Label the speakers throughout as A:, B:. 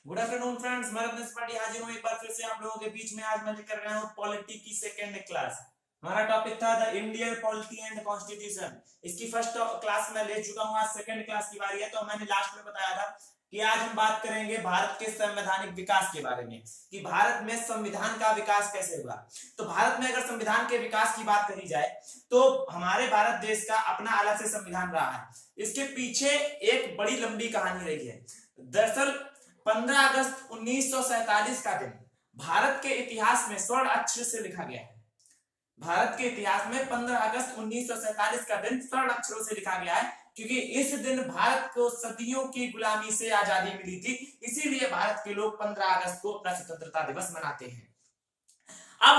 A: Good afternoon friends, मैं रत्नेश पांडे हाजिर हूँ एक बार फिर से आप लोगों के बीच में। आज मैं लेकर आया हूँ पॉलिटी की सेकेंड क्लास। हमारा टॉपिक था the Indian polity and constitution. इसकी फर्स्ट क्लास में ले चुका हूँ, आज सेकेंड क्लास की बारी है। तो मैंने लास्ट में बताया था कि आज हम बात करेंगे भारत के संवैधानिक विकास के बारे में, कि भारत में संविधान का विकास कैसे हुआ। तो भारत में अगर संविधान के विकास की बात करी जाए तो हमारे भारत देश का अपना अलग से संविधान रहा है। इसके पीछे एक बड़ी लंबी कहानी रही है। दरअसल 15 अगस्त 1947 का दिन भारत के इतिहास में स्वर्ण अक्षर से लिखा गया है। भारत के इतिहास में 15 अगस्त 1947 का दिन स्वर्ण अक्षरों से लिखा गया है, क्योंकि इस दिन भारत को सदियों की गुलामी से आजादी मिली थी। इसीलिए भारत के लोग 15 अगस्त को अपना स्वतंत्रता दिवस मनाते हैं। अब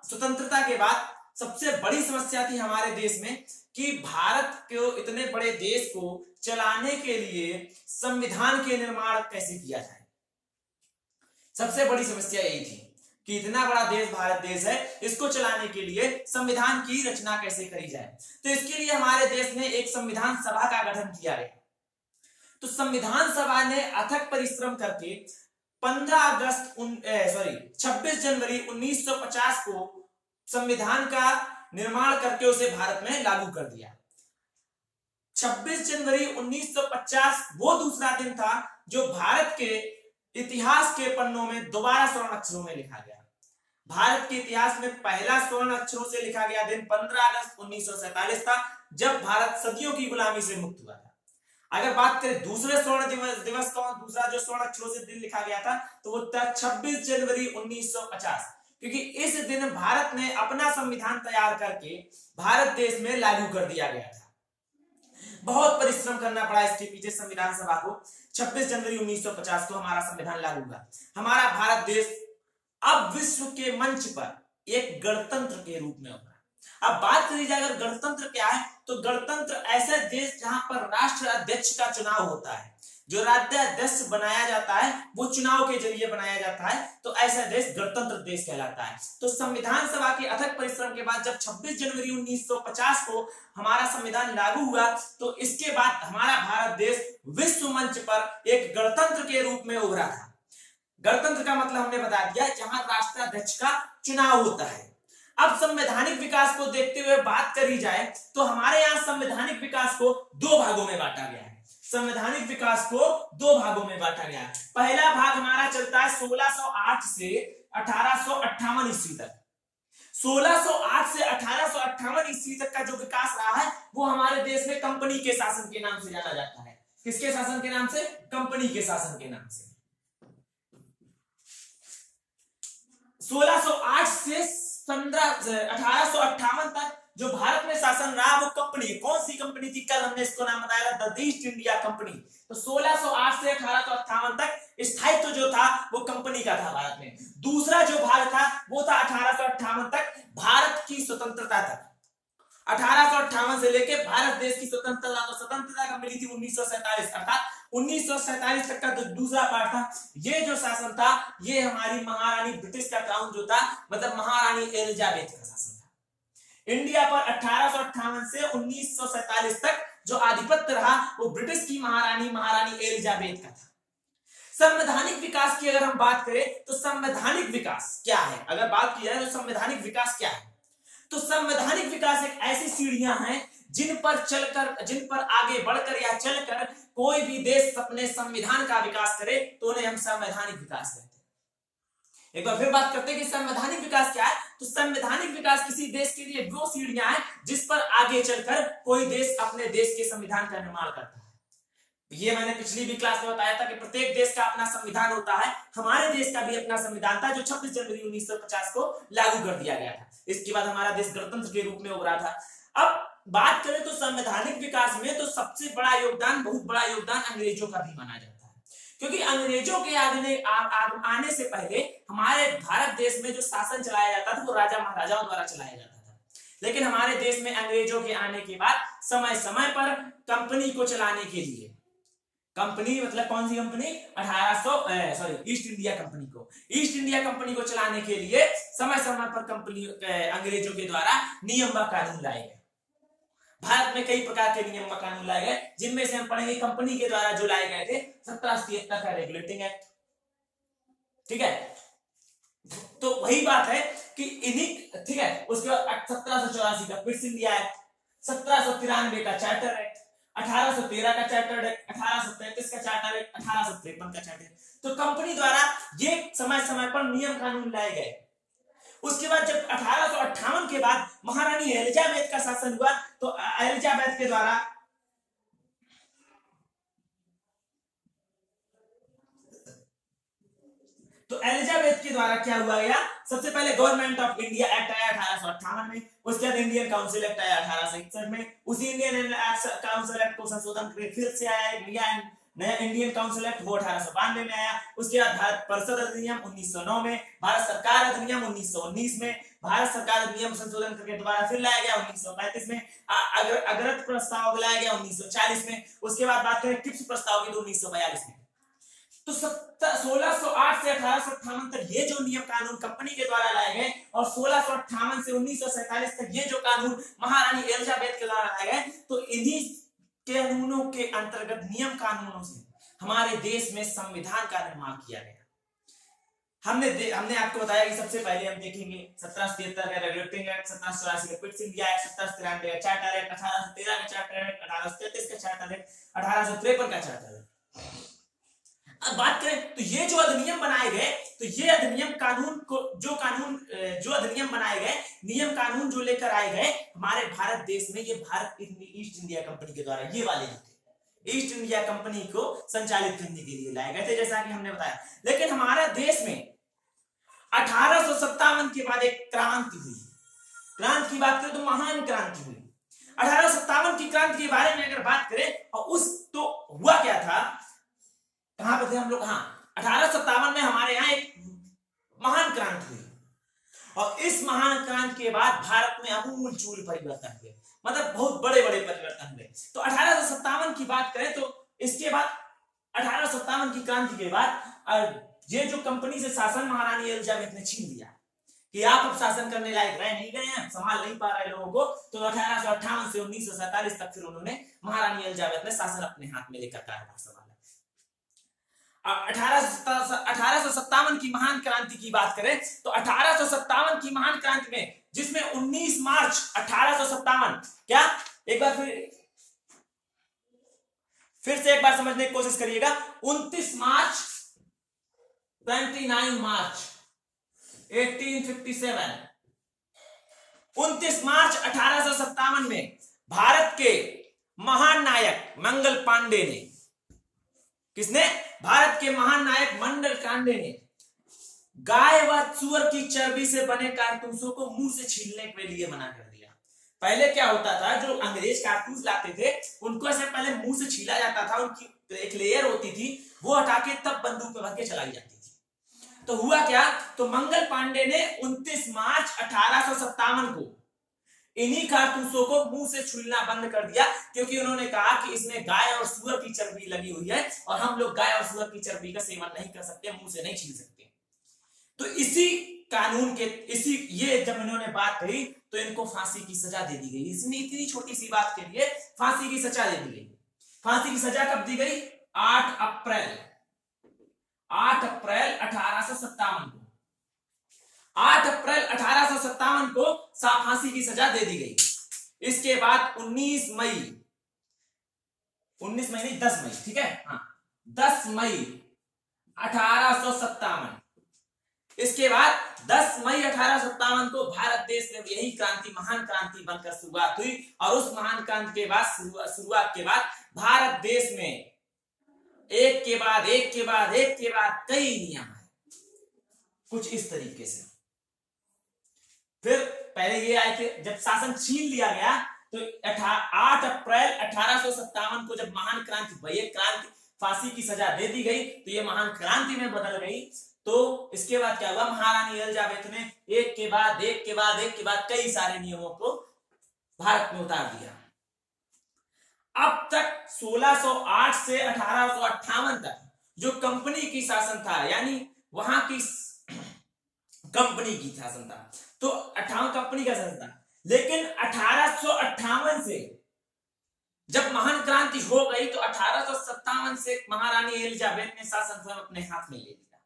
A: स्वतंत्रता के बाद सबसे बड़ी समस्या थी हमारे देश में कि भारत को, इतने बड़े देश को चलाने के लिए संविधान के निर्माण कैसे किया जाए। सबसे बड़ी समस्या यही थी कि इतना बड़ा देश भारत देश है, इसको चलाने के लिए संविधान की रचना कैसे करी जाए। तो इसके लिए हमारे देश में एक संविधान सभा का गठन किया गया। तो संविधान सभा ने अथक परिश्रम करके 26 जनवरी 1950 को संविधान का निर्माण करके उसे भारत में लागू कर दिया। 26 जनवरी 1950 वो दूसरा दिन था जो भारत के इतिहास के पन्नों में दोबारा स्वर्ण अक्षरों में लिखा गया। भारत के इतिहास में पहला स्वर्ण अक्षरों से लिखा गया दिन 15 अगस्त 1947 था, जब भारत सदियों की गुलामी से मुक्त हुआ था। अगर बात करें दूसरे स्वर्ण दिवस का, दूसरा जो स्वर्ण अक्षरों से दिन लिखा गया था तो वो था 26 जनवरी 1950, क्योंकि इस दिन भारत ने अपना संविधान तैयार करके भारत देश में लागू कर दिया गया था। बहुत परिश्रम करना पड़ा इसके पीछे संविधान सभा को। 26 जनवरी 1950 को हमारा संविधान लागू हुआ। हमारा भारत देश अब विश्व के मंच पर एक गणतंत्र के रूप में उभरा। अब बात करी जाए अगर गणतंत्र क्या है, तो गणतंत्र ऐसा देश जहां पर राष्ट्र अध्यक्ष का चुनाव होता है। जो राज्याध्यक्ष बनाया जाता है वो चुनाव के जरिए बनाया जाता है, तो ऐसा देश गणतंत्र देश कहलाता है। तो संविधान सभा के अथक परिश्रम के बाद जब 26 जनवरी 1950 को हमारा संविधान लागू हुआ, तो इसके बाद हमारा भारत देश विश्व मंच पर एक गणतंत्र के रूप में उभरा था। गणतंत्र का मतलब हमने बता दिया, जहां राष्ट्राध्यक्ष का चुनाव होता है। अब संवैधानिक विकास को देखते हुए बात करी जाए तो हमारे यहां संवैधानिक विकास को दो भागों में बांटा गया है। संवैधानिक विकास को दो भागों में बांटा गया है। पहला भाग हमारा चलता है 1608 से 1858 ईस्वी तक। 1608 से 1858 ईस्वी तक का जो विकास रहा है वो हमारे देश में कंपनी के शासन के नाम से जाना जाता है। किसके शासन के नाम से? कंपनी के शासन के नाम से। 1608 से 1858 तक जो भारत में शासन रहा वो कंपनी, कौन सी कंपनी थी? कल हमने इसको नाम बताया था, द ईस्ट इंडिया कंपनी। तो 1608 से 1858 तक स्थायित्व जो था वो कंपनी का था भारत में। दूसरा जो भाग था वो था 1858 तक भारत की स्वतंत्रता तक। 1858 से लेके भारत देश की स्वतंत्रता, तो स्वतंत्रता कब मिली थी? 1947, अर्थात 1947 तक का जो दूसरा पार्ट था, ये जो शासन था ये हमारी महारानी ब्रिटिश का क्राउन जो था, मतलब महारानी एलिजाबेथ का शासन था। इंडिया पर 1858 से 1947 तक जो आधिपत्य रहा वो ब्रिटिश की महारानी एलिजाबेथ का था। संवैधानिक विकास की अगर हम बात करें तो संवैधानिक विकास क्या है? अगर बात की जाए तो संवैधानिक विकास क्या है, तो संवैधानिक विकास एक ऐसी सीढ़ियां हैं जिन पर आगे बढ़कर या चलकर कोई भी देश अपने संविधान का विकास करे तो उन्हें हम संवैधानिक विकास कहते हैं। एक बार फिर बात करते हैं कि संवैधानिक विकास क्या है। तो संवैधानिक विकास किसी देश के लिए वो सीढ़ियां हैं जिस पर आगे चलकर कोई देश अपने देश के संविधान का निर्माण करता है। ये मैंने पिछली भी क्लास में बताया था कि प्रत्येक देश का अपना संविधान होता है। हमारे देश का भी अपना संविधान था जो 26 जनवरी 1950 को लागू कर दिया गया था। इसके बाद हमारा देश गणतंत्र के रूप में उभरा था। अब बात करें तो संवैधानिक विकास में तो सबसे बड़ा योगदान, बहुत बड़ा योगदान अंग्रेजों का भी माना जाता है, क्योंकि अंग्रेजों के आने से पहले हमारे भारत देश में जो शासन चलाया जाता था वो राजा महाराजाओं द्वारा चलाया जाता था। लेकिन हमारे देश में अंग्रेजों के आने के बाद समय समय पर कंपनी को चलाने के लिए, कंपनी मतलब कौन सी कंपनी? ईस्ट इंडिया कंपनी को, ईस्ट इंडिया कंपनी को चलाने के लिए समय समय पर कंपनी अंग्रेजों के द्वारा नियम व कानून लाए गए। भारत में कई प्रकार के नियम व कानून लाए गए, जिनमें से हम पढ़ेंगे कंपनी के द्वारा जो लाए गए थे 1773 का रेगुलेटिंग एक्ट, ठीक है, तो वही बात है कि इन्हीं, ठीक है, उसके बाद 1784 का क्विट्स इंडिया एक्ट, 1793 का चार्टर एक्ट, 1813 का चार्टर एक्ट, 1833 का चार्टर एक्ट, 1853 का चार्टर एक्ट। तो कंपनी द्वारा ये समय समय पर नियम कानून लाए गए। उसके बाद जब 1858 के बाद महारानी एलिजाबेथ का शासन हुआ, तो एलिजाबेथ के द्वारा क्या हुआ गया, सबसे पहले गवर्नमेंट ऑफ इंडिया एक्ट आया 1858 में, उसके बाद इंडियन काउंसिल एक्ट आया 1861 में, उसी इंडियन काउंसिल एक्ट को संशोधन करके फिर से आया नया इंडियन काउंसिल एक्ट, वो 1892 में आया। उसके बाद भारत परिषद अधिनियम 1909 में, भारत सरकार अधिनियम 1919 में, भारत सरकार अधिनियम संशोधन करके दोबारा फिर लाया गया 1935 में, अग्रत प्रस्ताव लाया गया 1940 में। उसके बाद बात करें टिप्स प्रस्ताव की तो 1942 में। तो 1608 से 1858 तक ये जो नियम कानून कंपनी के द्वारा लाए गए, और 1658 से 1947 तक ये जो कानून महारानी एलिजाबेथ के द्वारा लाए गए, तो इन्हीं कानूनों के अंतर्गत नियम कानूनों से हमारे देश में संविधान का निर्माण किया गया। हमने आपको बताया कि सबसे पहले हम देखेंगे 1773 का रेगुलेटिंग एक्ट, 1784 का क्विट्स इंडिया एक्ट, 1793 का चार्टर एक्ट, 1813 का चार्टर एक्ट, 1833 का चार्टर एक्ट, 1853 का चार्टर एक्ट। अब बात करें तो ये जो अधिनियम बनाए गए, तो ये अधिनियम कानून को जो अधिनियम बनाए गए, नियम कानून जो लेकर आए गए हमारे भारत देश में, ये भारत ईस्ट इंडिया कंपनी के द्वारा, ये वाले ईस्ट इंडिया कंपनी को संचालित करने के लिए लाए गए थे, जैसा कि हमने बताया। लेकिन हमारे देश में 1857 के बाद एक क्रांति हुई। क्रांति की बात करें तो महान क्रांति हुई। 1857 की क्रांति के बारे में अगर बात करें, और उस तो हुआ क्या था, कहां पे थे हम लोग, हाँ 1857 में हमारे यहाँ एक महान क्रांति हुई, और इस महान क्रांति के बाद भारत में आमूल चूल परिवर्तन हुए, मतलब बहुत बड़े बड़े परिवर्तन हुए। तो 1857 की बात करें तो इसके बाद 1857 की क्रांति के बाद ये जो कंपनी से शासन महारानी एलिजाबेथ ने छीन लिया कि आप अब शासन करने लायक रह नहीं गए हैं, संभाल नहीं पा रहे लोगों को, तो 1858 से 1947 तक फिर उन्होंने महारानी एलिजाबेथ ने शासन अपने हाथ में लेकर कार्यभार संभाला। 1857 की महान क्रांति की बात करें तो 1857 की महान क्रांति में, जिसमें 19 मार्च 1857, क्या एक बार फिर से एक बार समझने की कोशिश करिएगा, 29 मार्च 29 मार्च 1857, 29 मार्च 1857 में भारत के महान नायक मंगल पांडे ने, किसने, भारत के महान नायक मंगल पांडे ने गाय व सुअर की चर्बी से बने कारतूसों को मुंह से छीलने के लिए मना कर दिया। पहले क्या होता था, जो अंग्रेज कारतूस लाते थे उनको ऐसे पहले मुंह से छीला जाता था, उनकी एक लेयर होती थी, वो हटा के तब बंदूक पे भर के चलाई जाती थी। तो हुआ क्या, तो मंगल पांडे ने 29 मार्च 1857 को इन्हीं कारतूसों को मुंह से छूलना बंद कर दिया, क्योंकि उन्होंने कहा कि इसमें गाय और सुअर की चर्बी लगी हुई है, और हम लोग गाय और सुअर की चर्बी का सेवन नहीं कर सकते, मुंह से नहीं छील सकते। तो इसी कानून के ये जब इन्होंने बात कही तो इनको फांसी की सजा दे दी गई। इसने इतनी छोटी सी बात के लिए फांसी की सजा दे दी गई। फांसी की सजा कब दी गई, 8 अप्रैल 1857 को, 8 अप्रैल 1857 को फांसी की सजा दे दी गई। इसके बाद 19 मई नहीं 10 मई, ठीक है, हाँ 10 मई 1857, इसके बाद 10 मई 1857 को भारत देश में यही क्रांति, महान क्रांति बनकर शुरुआत हुई। और उस महान क्रांति के बाद शुरुआत के बाद भारत देश में एक के बाद कई नियम है, कुछ इस तरीके से। फिर पहले ये आए थे, जब शासन छीन लिया गया तो 8 अप्रैल 1857 को जब महान क्रांति हुई, क्रांति फांसी की सजा दे दी गई, तो ये महान क्रांति में बदल गई। तो इसके बाद क्या हुआ, महारानी एलिजाबेथ ने एक के बाद कई सारे नियमों को भारत में उतार दिया। अब तक 1608 से 1858 तक जो कंपनी की शासन था, यानी वहां की कंपनी की शासन था, तो 58 कंपनी का शासन था। लेकिन 1858 से जब महान क्रांति हो गई तो 1857 से महारानी एलिजाबेथ ने शासन स्वयं अपने हाथ में ले लिया,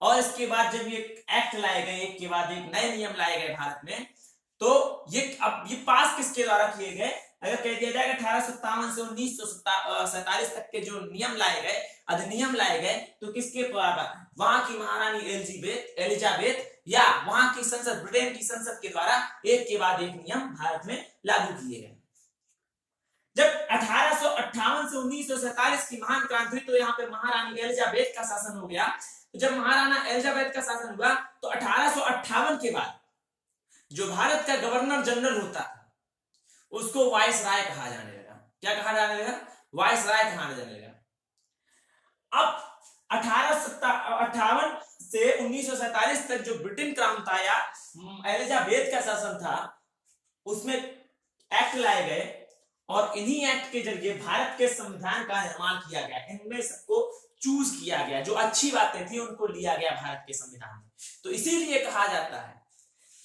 A: और इसके बाद जब ये एक्ट लाए गए, एक के बाद एक नए नियम लाए गए भारत में, तो ये पास किसके द्वारा किए गए? अगर कह दिया जाए 1857 से 1947 तक के जो नियम लाए गए, अधिनियम लाए गए, तो किसके द्वारा? वहां की महारानी एलिजाबेथ या वहां की संसद, ब्रिटेन की संसद के द्वारा एक के बाद एक नियम भारत में लागू किए गए। जब 1858 से 1947 की महान क्रांति हुई, तो यहाँ पे महारानी एलिजाबेथ का शासन हो गया। तो जब महाराना एलिजाबेथ का शासन हुआ, तो 1858 के बाद जो भारत का गवर्नर जनरल होता था, उसको वाइस राय कहा जाने लगा। क्या कहा जाने लगा? वाइस राय कहा जाने लगा। अब 1858 से 1947 तक जो ब्रिटेन क्राउन था या एलिजाबेथ का शासन था, उसमें एक्ट लाए गए और इन्हीं एक्ट के जरिए भारत के संविधान का निर्माण किया गया। इनमें सबको चूज किया गया, जो अच्छी बातें थी उनको लिया गया भारत के संविधान में। तो इसीलिए कहा जाता है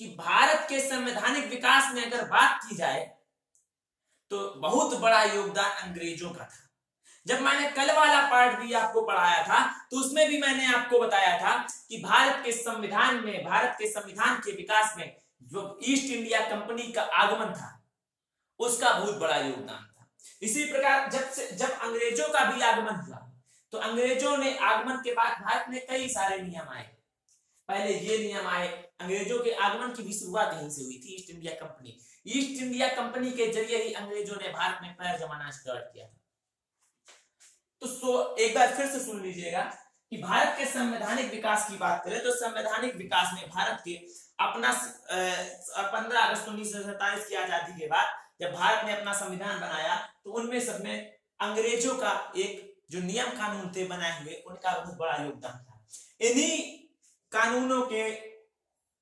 A: कि भारत के संवैधानिक विकास में अगर बात की जाए तो बहुत बड़ा योगदान अंग्रेजों का था। जब मैंने कल वाला पार्ट भी आपको पढ़ाया था, तो उसमें भी मैंने आपको बताया था कि भारत के संविधान में, भारत के संविधान के विकास में जो ईस्ट इंडिया कंपनी का आगमन था, उसका बहुत बड़ा योगदान था। इसी प्रकार जब अंग्रेजों का भी आगमन हुआ, तो अंग्रेजों ने आगमन के बाद भारत में कई सारे नियम आए। पहले ये नियम आए, अंग्रेजों के आगमन की भी शुरुआत यहीं से हुई थी, east India company. East India company के जरिए ही अंग्रेजों ने भारत में पैर जमाना स्टार्ट किया था। तो एक बार फिर से सुन लीजिएगा कि भारत के संवैधानिक विकास की बात करें तो संवैधानिक विकास में भारत के अपना 15 अगस्त 1947 की आजादी के बाद जब भारत ने अपना संविधान बनाया, तो उनमें सब में अंग्रेजों का एक जो नियम कानून थे बनाए हुए, उनका बहुत बड़ा योगदान था। इन्हीं कानूनों के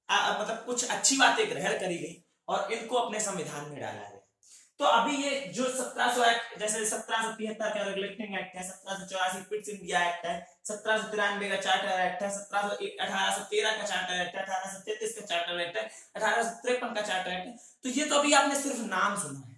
A: मतलब कुछ अच्छी बातें ग्रहण करी गई और इनको अपने संविधान में डाला गया। तो अभी ये जो 1700 एक्ट, जैसे 1773 का रेगुलेटिंग एक्ट है, 1784 पिट्स इंडिया एक्ट है, 1793 का चार्टर एक्ट है, 1813 का चार्टर एक्ट है, 1833 का चार्टर एक्ट है, 1853 का चार्टर एक्ट है। तो ये तो अभी आपने सिर्फ नाम सुना है।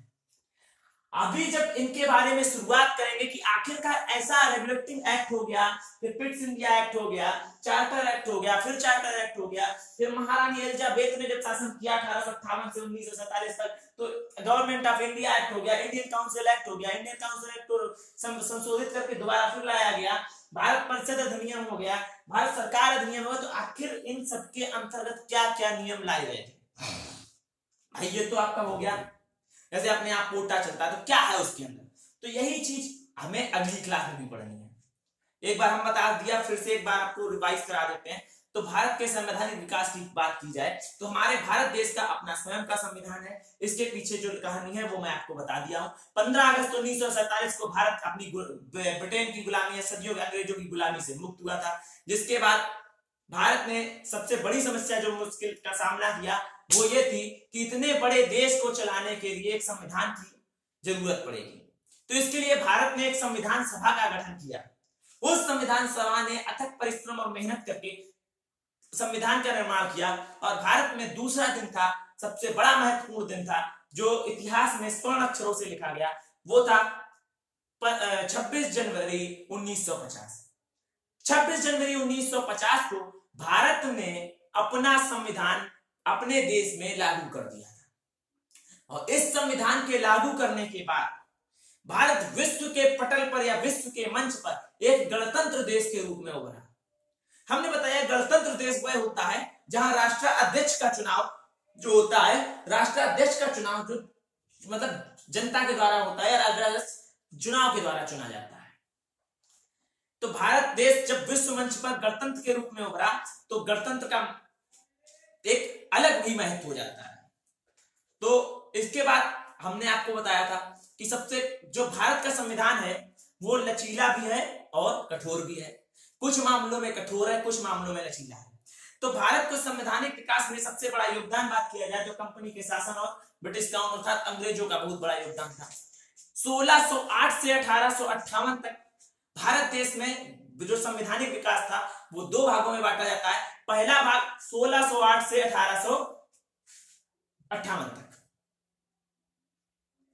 A: अभी जब इनके बारे में शुरुआत करेंगे कि आखिरकार ऐसा रेगुलेटिंग एक्ट हो गया, फिर पिट्स इंडिया एक्ट हो गया, चार्टर एक्ट हो गया, फिर चार्टर एक्ट हो गया, फिर महारानी एलिजाबेथ ने जब शासन किया 1858 से 1947 तक, तो गवर्नमेंट ऑफ इंडिया एक्ट हो गया, इंडियन काउंसिल एक्ट हो गया, इंडियन काउंसिल एक्ट को संशोधित करके दोबारा फिर लाया गया, भारत परिषद अधिनियम हो गया, भारत सरकार अधिनियम हो गया। तो आखिर इन सबके अंतर्गत क्या क्या नियम लाए गए थे भाई? ये तो आपका हो गया, जैसे अपने आप कोटा चलता है तो क्या है उसके अंदर, तो यही चीज हमें अगली क्लास में भी पढ़नी है। एक बार हम बता दिया, फिर से एक बार आपको रिवाइज करा देते हैं। तो भारत के संवैधानिक विकास की बात की जाए तो हमारे भारत देश का अपना स्वयं का संविधान है। इसके पीछे जो कहानी है वो मैं आपको बता दिया हूं। 15 अगस्त 1947 को भारत अपनी ब्रिटेन की गुलामी या सदियों के अंग्रेजों की गुलामी से मुक्त हुआ था, जिसके बाद भारत ने सबसे बड़ी समस्या जो मुश्किल का सामना किया वो ये थी कि इतने बड़े देश को चलाने के लिए एक संविधान की जरूरत पड़ेगी। तो इसके लिए भारत ने एक संविधान सभा का गठन किया। उस संविधान सभा ने अथक परिश्रम और मेहनत करके संविधान का निर्माण किया और भारत में दूसरा दिन था, सबसे बड़ा महत्वपूर्ण दिन था, जो इतिहास में स्वर्ण अक्षरों से लिखा गया, वो था 26 जनवरी 1950। 26 जनवरी 1950 को भारत ने अपना संविधान अपने देश में लागू कर दिया था और इस संविधान के लागू करने के बाद भारत विश्व के पटल पर या विश्व के मंच पर एक गणतंत्र देश के रूप में उभरा। हमने बताया गणतंत्र देश वह होता है जहां राष्ट्राध्यक्ष का चुनाव जो होता है, राष्ट्राध्यक्ष का चुनाव जो मतलब जनता के द्वारा होता है, राष्ट्राध्यक्ष चुनाव के द्वारा चुना जाता है। तो भारत देश जब विश्व मंच पर गणतंत्र के रूप में उभरा तो गणतंत्र का एक अलग ही महत्व हो जाता है। तो इसके बाद हमने आपको बताया था कि सबसे जो भारत का संविधान है वो लचीला भी है और कठोर भी है। कुछ मामलों में कठोर है, कुछ मामलों में लचीला है। तो भारत को संवैधानिक विकास में सबसे बड़ा योगदान बात किया जाए जो कंपनी के शासन और ब्रिटिश क्राउन अर्थात अंग्रेजों का बहुत बड़ा योगदान था। 1608 से 1858 तक भारत देश में जो संवैधानिक विकास था वो दो भागों में बांटा जाता है। पहला भाग 1608 से 1858 तक,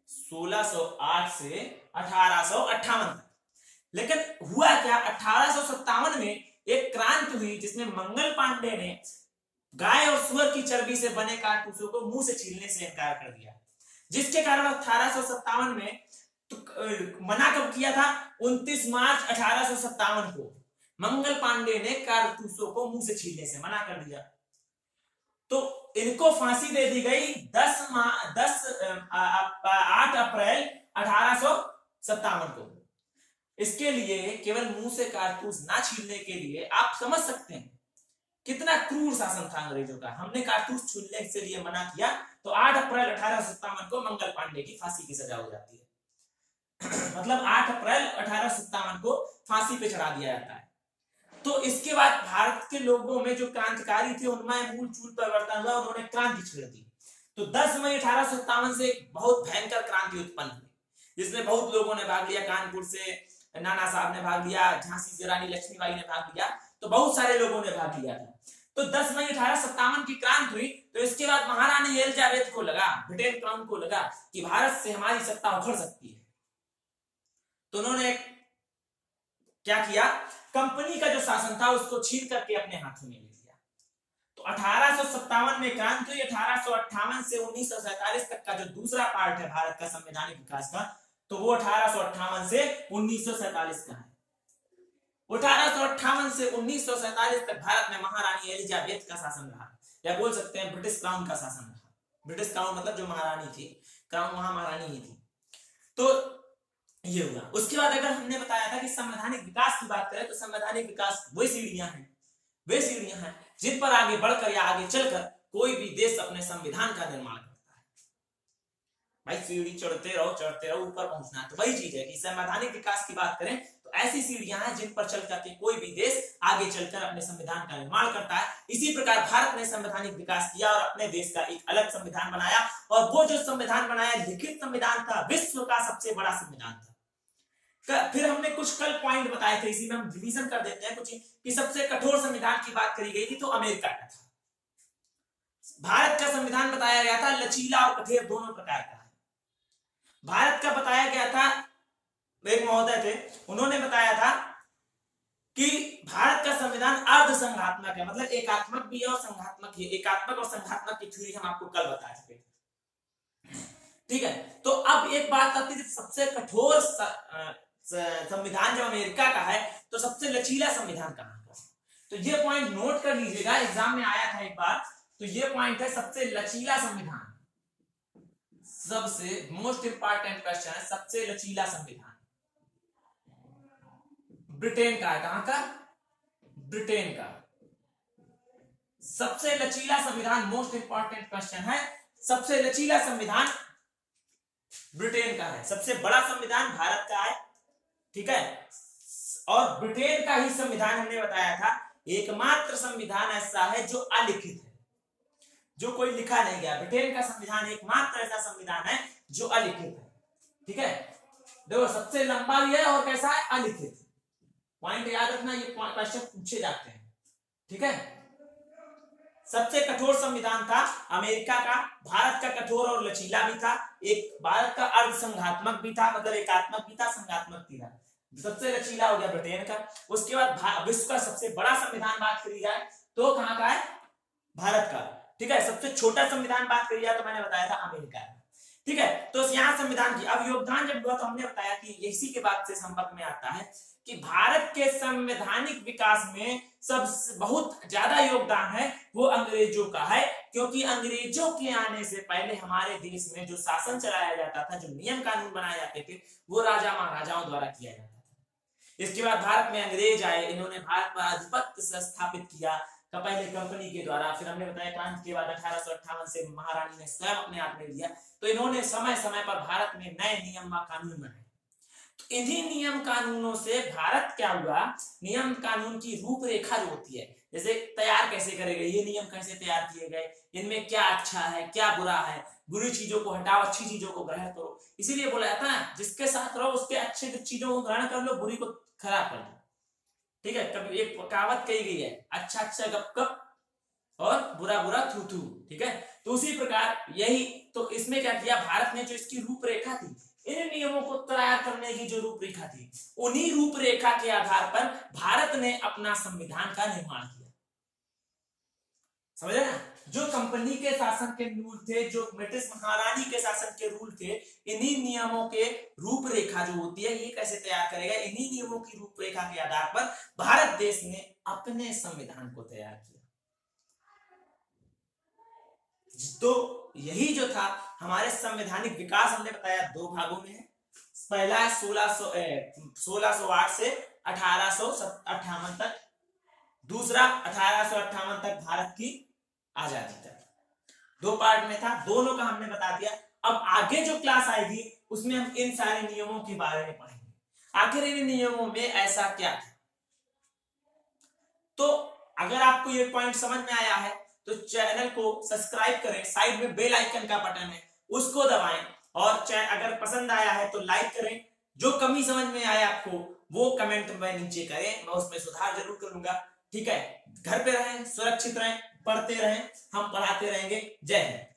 A: 1608 से 1858 तक। लेकिन हुआ क्या, 1857 में एक क्रांति हुई जिसमें मंगल पांडे ने गाय और सुअर की चर्बी से बने कारतूसों को मुंह से छीलने से इनकार कर दिया, जिसके कारण 1857 में तो मना कब किया था? 29 मार्च 1857 को मंगल पांडे ने कारतूसों को मुंह से छीलने से मना कर दिया। तो इनको फांसी दे दी गई 8 अप्रैल 1857 को। इसके लिए केवल मुंह से कारतूस ना छीलने के लिए आप समझ सकते हैं कितना क्रूर शासन था अंग्रेजों का। हमने कारतूस छीलने के लिए मना किया तो 8 अप्रैल 1857 को मंगल पांडे की फांसी की सजा हो जाती है। मतलब 8 अप्रैल 1857 को फांसी पे चढ़ा दिया जाता है। तो इसके बाद भारत के लोगों में जो क्रांतिकारी थे उनमें मूल चूल परिवर्तन हुआ, उन्होंने क्रांति छेड़ दी। तो 10 मई 1857 से बहुत भयंकर क्रांति उत्पन्न हुई, जिसमें बहुत लोगों ने भाग लिया। कानपुर से नाना साहब ने भाग लिया, झांसी से रानी लक्ष्मीबाई ने भाग लिया, तो बहुत सारे लोगों ने भाग लिया था। तो 10 मई 1857 की क्रांति हुई। तो इसके बाद महारानी एलिजाबेथ को लगा, ब्रिटेन क्राउन को लगा कि भारत से हमारी सत्ता उखड़ सकती है। तो उन्होंने क्या किया? कंपनी का जो शासन था उसको छीन करके अपने हाथों में ले लिया। तो 1857 में क्रांति हुई। 1858 से 1947 तक का जो दूसरा पार्ट है भारत का संवैधानिक विकास का, तो वो 1858 से 1947 का है। 1858 से 1947 तक भारत में महारानी एलिजाबेथ का शासन रहा, या बोल सकते हैं ब्रिटिश क्राउन का शासन रहा। ब्रिटिश क्राउन मतलब जो महारानी थी, क्राउन वहां महारानी ही थी। तो ये हुआ। उसके बाद अगर हमने बताया था कि संवैधानिक विकास की बात करें तो संवैधानिक विकास वही सीढ़ियां हैं जिन पर आगे बढ़कर या आगे चलकर कोई भी देश अपने संविधान का निर्माण करता है। भाई सीढ़ी चढ़ते रहो ऊपर पहुंचना, तो वही चीज है कि संवैधानिक विकास की बात करें तो ऐसी सीढ़ियां हैं जिन पर चल करके कोई भी देश आगे चलकर अपने संविधान का निर्माण करता है। इसी प्रकार भारत ने संवैधानिक विकास किया और अपने देश का एक अलग संविधान बनाया, और वो जो संविधान बनाया लिखित संविधान था, विश्व का सबसे बड़ा संविधान था। फिर हमने कुछ कल पॉइंट बताए थे, इसी में हम रिवीजन कर देते हैं कुछ, कि सबसे कठोर संविधान की बात करी गई थी तो अमेरिका का था। भारत का संविधान बताया गया था लचीला और कठोर दोनों प्रकार का है। भारत का बताया गया था, एक महोदय थे उन्होंने बताया था कि भारत का संविधान अर्ध संघात्मक है, मतलब एकात्मक भी है और संघात्मक ही। एकात्मक और संघात्मक की थ्योरी हम आपको कल बता चुके थे, ठीक है। तो अब एक बात आती है, सबसे कठोर संविधान जब अमेरिका का है तो सबसे लचीला संविधान कहां का? तो ये पॉइंट नोट कर लीजिएगा, एग्जाम में आया था एक बार। तो ये पॉइंट है सबसे लचीला संविधान, सबसे मोस्ट इंपॉर्टेंट क्वेश्चन है, सबसे लचीला संविधान ब्रिटेन का है। कहां का? ब्रिटेन का सबसे लचीला संविधान, मोस्ट इंपॉर्टेंट क्वेश्चन है, सबसे लचीला संविधान ब्रिटेन का है। सबसे बड़ा संविधान भारत का है, ठीक है। और ब्रिटेन का ही संविधान हमने बताया था एकमात्र संविधान ऐसा है जो अलिखित है, जो कोई लिखा नहीं गया। ब्रिटेन का संविधान एकमात्र ऐसा संविधान है जो अलिखित है, ठीक है। देखो सबसे लंबा भी है और कैसा है? अलिखित। पॉइंट याद रखना, ये क्वेश्चन पूछे जाते हैं, ठीक है। सबसे कठोर संविधान था अमेरिका का, भारत का कठोर और लचीला भी था। एक भारत का अर्ध संघात्मक भी था, मतलब एकात्मक भी था, संघात्मक भी था। सबसे लचीला हो गया ब्रिटेन का। उसके बाद विश्व का सबसे बड़ा संविधान बात करी जाए तो कहां का है? भारत का, ठीक है। सबसे छोटा संविधान बात करी जाए तो मैंने बताया था अमेरिका का, ठीक है। तो यहाँ संविधान की अब योगदान जब हुआ तो हमने बताया कि इसी के बाद से संपर्क में आता है कि भारत के संवैधानिक विकास में सब बहुत ज्यादा योगदान है वो अंग्रेजों का है, क्योंकि अंग्रेजों के आने से पहले हमारे देश में जो शासन चलाया जाता था, जो नियम कानून बनाए जाते थे, वो राजा महाराजाओं द्वारा किया जाता था। इसके बाद भारत में अंग्रेज आए, इन्होंने भारत पर आधिपत्य स्थापित किया, पहले कंपनी के द्वारा, फिर हमने बताया क्रांति के बाद 1858 से महारानी ने स्वयं अपने आप में लिया। तो इन्होंने समय समय पर भारत में नए नियम व कानून बनाए। तो इन्हीं नियम कानूनों से भारत क्या हुआ, नियम कानून की रूपरेखा जो होती है, जैसे तैयार कैसे करेंगे, ये नियम कैसे तैयार किए गए, इनमें क्या अच्छा है क्या बुरा है, बुरी चीजों को हटाओ अच्छी चीजों को ग्रहण करो। इसीलिए बोला जाता है जिसके साथ रहो उसके अच्छे चीजों को ग्रहण कर लो, बुरी को खराब कर लो, ठीक है। कभी एक कहावत कही गई है, अच्छा अच्छा गप गप और बुरा बुरा थू थू, ठीक है। तो उसी प्रकार यही, तो इसमें क्या किया भारत ने, जो इसकी रूपरेखा थी, इन नियमों को तैयार करने की जो रूपरेखा थी, उन्हीं रूपरेखा के आधार पर भारत ने अपना संविधान का निर्माण किया। समझे ना? जो कंपनी के शासन के रूल थे, जो ब्रिटिश महारानी के शासन के रूल थे, इन्हीं नियमों के रूपरेखा जो होती है, ये कैसे तैयार करेगा, इन्हीं नियमों की रूपरेखा के आधार पर भारत देश ने अपने संविधान को तैयार किया। तो यही जो था हमारे संवैधानिक विकास, हमने बताया 2 भागों में है। पहला है 1608 से 1858 तक, दूसरा 1858 तक भारत की आजादी तक। 2 पार्ट में था, दोनों का हमने बता दिया। अब आगे जो क्लास आएगी उसमें हम इन सारे नियमों के बारे में पढ़ेंगे, आखिर इन नियमों में ऐसा क्या था। तो अगर आपको ये पॉइंट समझ में आया है तो चैनल को सब्सक्राइब करें, साइड में बेल आइकन का बटन है उसको दबाएं, और अगर पसंद आया है तो लाइक करें। जो कमी समझ में आया आपको वो कमेंट में नीचे करें, मैं उसमें सुधार जरूर करूंगा। ठीक है, घर पे रहें, सुरक्षित रहें, पढ़ते रहें, हम पढ़ाते रहेंगे। जय हिंद।